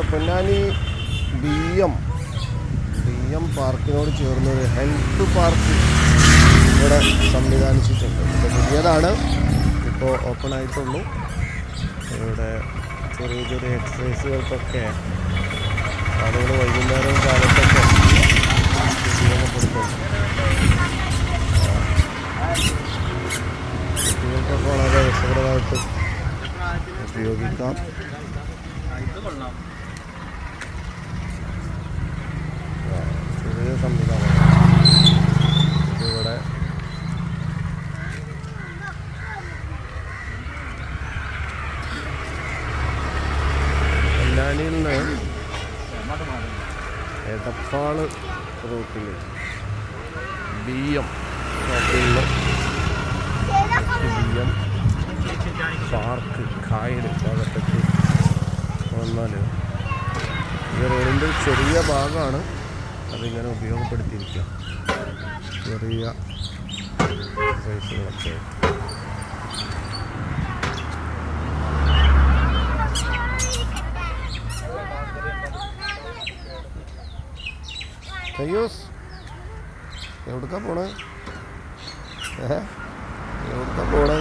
ഇവിടെ Ponnani B M പാർക്കിനോട് ചേർന്നൊരു health park ഇവിടെ സംവിധാനിച്ചിട്ടുണ്ട്. ഇപ്പോൾ പുതിയതാണ്, ഇപ്പോൾ ഓപ്പൺ ആയിട്ടുള്ളൂ. ഇവിടെ ചെറിയ ചെറിയ എക്സസൈസുകൾക്കൊക്കെ ആളുകൾ വൈകുന്നേരവും കാലത്തൊക്കെ ഉപയോഗപ്പെടുത്തുന്നു. കുട്ടികൾക്കൊക്കെ വളരെ രസകരമായിട്ട് ഉപയോഗിക്കാം. ചെറിയ സംവിധാനം ഇവിടെ പൊന്നാനിയിൽ നിന്ന് എടപ്പാള് റൂട്ടിൽ BM ഷോപ്പിൽ BM പാർക്ക് കായൽ ഭാഗത്തേക്ക് വന്നാൽ ഈ റോഡിൻ്റെ ചെറിയ ഭാഗമാണ് അതിങ്ങനെ ഉപയോഗപ്പെടുത്തിയിരിക്കുക. ചെറിയ സൈസുകളൊക്കെ കയ്യൂസ് എവിടേക്കാ പോണേ? എവിടേക്കാ പോണേ?